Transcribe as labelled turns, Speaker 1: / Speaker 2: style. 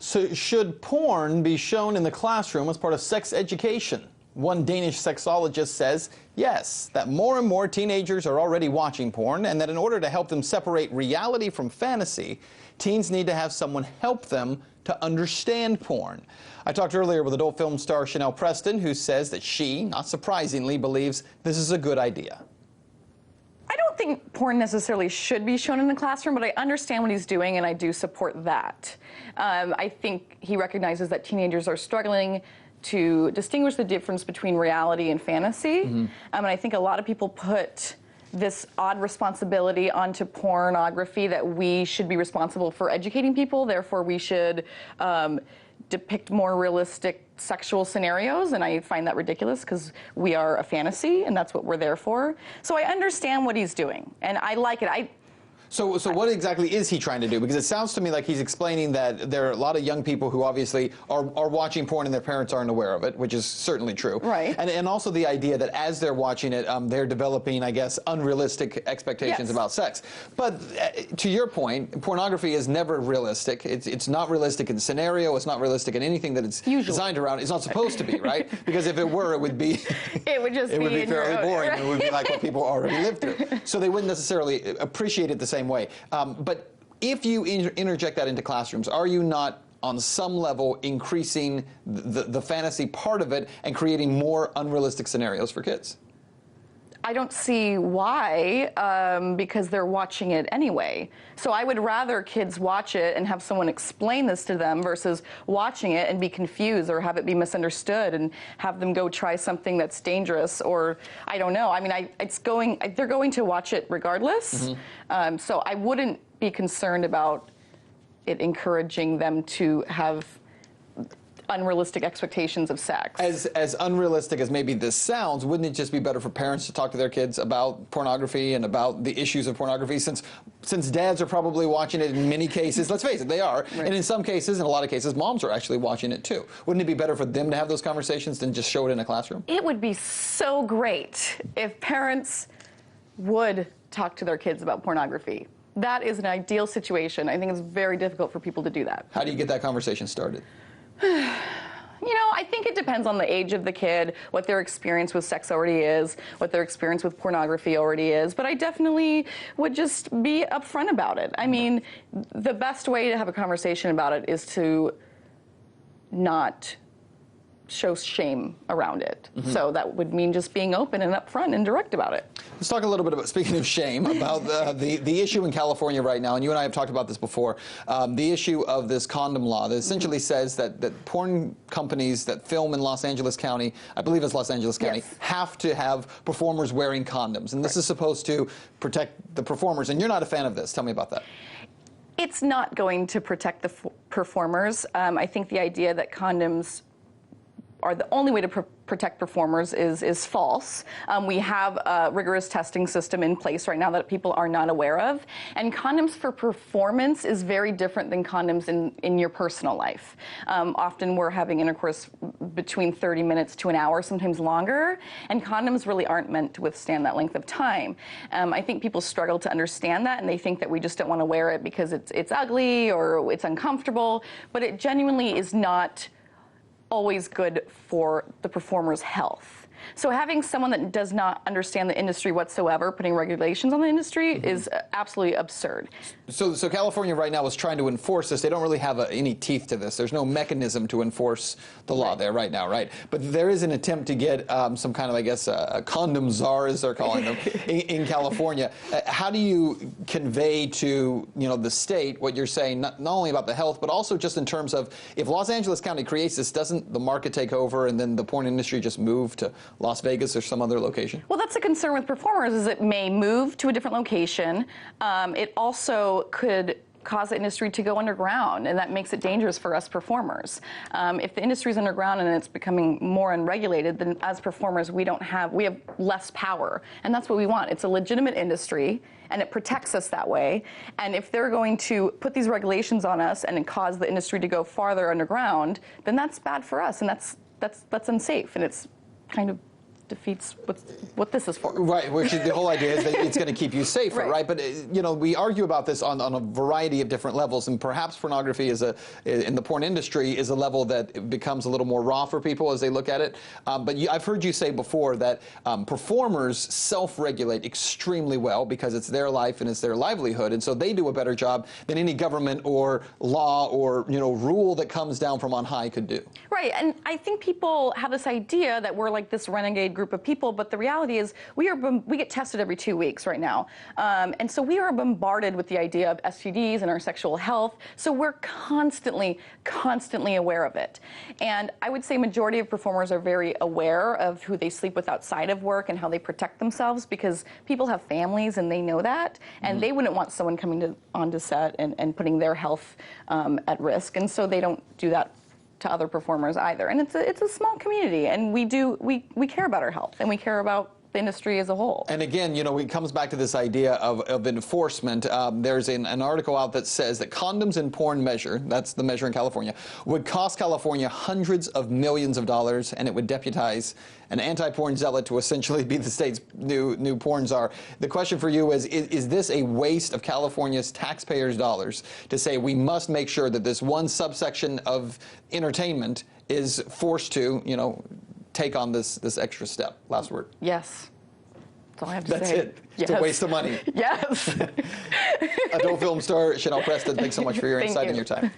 Speaker 1: So should porn be shown in the classroom as part of sex education? One Danish sexologist says yes, that more and more teenagers are already watching porn, and that in order to help them separate reality from fantasy, teens need to have someone help them to understand porn. I talked earlier with adult film star Chanel Preston, who says that she, not surprisingly, believes this is a good idea.
Speaker 2: I don't think porn necessarily should be shown in the classroom, but I understand what he's doing, and I do support that. I think he recognizes that teenagers are struggling to distinguish the difference between reality and fantasy. And I think a lot of people put this odd responsibility onto pornography that we should be responsible for educating people, therefore we should depict more realistic sexual scenarios, and I find that ridiculous because we are a fantasy and that's what we're there for. So I understand what he's doing and I like it.
Speaker 1: So what exactly is he trying to do? Because it sounds to me like he's explaining that there are a lot of young people who obviously are watching porn and their parents aren't aware of it, which is certainly true.
Speaker 2: Right.
Speaker 1: And also the idea that as they're watching it, they're developing, I guess, unrealistic expectations about sex. But to your point, pornography is never realistic. It's not realistic in scenario. It's not realistic in anything that it's designed around. It's not supposed to be, right? Because if it were, it would be
Speaker 2: it would just be
Speaker 1: fairly boring. Right? It would be like what people already lived through. So they wouldn't necessarily appreciate it the same way. But if you interject that into classrooms, are you not on some level increasing the fantasy part of it and creating more unrealistic scenarios for kids?
Speaker 2: I don't see why, because they're watching it anyway. So I would rather kids watch it and have someone explain this to them versus watching it and be confused or have it be misunderstood and have them go try something that's dangerous, or I don't know. I mean, they're going to watch it regardless. So I wouldn't be concerned about it encouraging them to have unrealistic expectations of sex.
Speaker 1: As unrealistic as maybe this sounds, wouldn't it just be better for parents to talk to their kids about pornography and about the issues of pornography, since dads are probably watching it in many cases? Let's face it, they are. Right. And in some cases, in a lot of cases, moms are actually watching it too. Wouldn't it be better for them to have those conversations than just show it in a classroom?
Speaker 2: It would be so great if parents would talk to their kids about pornography. That is an ideal situation. I think it's very difficult for people to do that.
Speaker 1: How do you get that conversation started?
Speaker 2: You know, I think it depends on the age of the kid, what their experience with sex already is, what their experience with pornography already is, but I definitely would just be upfront about it. I mean, the best way to have a conversation about it is to not show shame around it. So that would mean just being open and upfront and direct about it.
Speaker 1: Let's talk a little bit about, speaking of shame, about the issue in California right now, and you and I have talked about this before, the issue of this condom law that essentially says that porn companies that film in Los Angeles County, I believe it's Los Angeles County, have to have performers wearing condoms. And this is supposed to protect the performers, and you're not a fan of this. Tell me about that.
Speaker 2: It's not going to protect the performers. I think the idea that condoms are the only way to protect performers is false. We have a rigorous testing system in place right now that people are not aware of. And condoms for performance is very different than condoms in your personal life. Often we're having intercourse between 30 minutes to an hour, sometimes longer, and condoms really aren't meant to withstand that length of time. I think people struggle to understand that, and they think that we just don't want to wear it because it's ugly or it's uncomfortable, but it genuinely is not always good for the performer's health. So having someone that does not understand the industry whatsoever, putting regulations on the industry, is absolutely absurd.
Speaker 1: So California right now is trying to enforce this. They don't really have any teeth to this. There's no mechanism to enforce the law there right now, right? But there is an attempt to get some kind of, I guess, a condom czar, as they're calling them, in California. How do you convey to the state what you're saying, not only about the health, but also just in terms of, if Los Angeles County creates this, doesn't the market take over and then the porn industry just move to Las Vegas or some other location?
Speaker 2: Well, that's a concern with performers, is it may move to a different location. It also could cause the industry to go underground, and that makes it dangerous for us performers. If the industry is underground and it's becoming more unregulated, then as performers we have less power, and that's what we want. It's a legitimate industry, and it protects us that way. And if they're going to put these regulations on us and cause the industry to go farther underground, then that's bad for us, and that's unsafe, and it's kind of defeats what this is for.
Speaker 1: Right, which is the whole idea is that it's going to keep you safer, right? But we argue about this on a variety of different levels, and perhaps pornography in the porn industry is a level that becomes a little more raw for people as they look at it. But I've heard you say before that performers self-regulate extremely well because it's their life and it's their livelihood, and so they do a better job than any government or law or rule that comes down from on high could do.
Speaker 2: Right, and I think people have this idea that we're like this renegade group of people, but the reality is we get tested every 2 weeks right now, and so we are bombarded with the idea of STDs and our sexual health. So we're constantly aware of it, and I would say majority of performers are very aware of who they sleep with outside of work and how they protect themselves, because people have families and they know that, and they wouldn't want someone coming onto set and putting their health at risk, and so they don't do that to other performers either. And it's a small community, and we care about our health, and we care about the industry as a whole.
Speaker 1: And again, it comes back to this idea of enforcement. There's an article out that says that condoms in porn measure, that's the measure in California, would cost California hundreds of millions of dollars, and it would deputize an anti-porn zealot to essentially be the state's new porn czar. The question for you is this a waste of California's taxpayers' dollars to say we must make sure that this one subsection of entertainment is forced to, take on this extra step? Last word.
Speaker 2: Yes. That's all I have to say.
Speaker 1: That's it.
Speaker 2: Yes.
Speaker 1: It's a waste of money.
Speaker 2: Yes.
Speaker 1: Adult film star Chanel Preston, thanks so much for your insight and your time.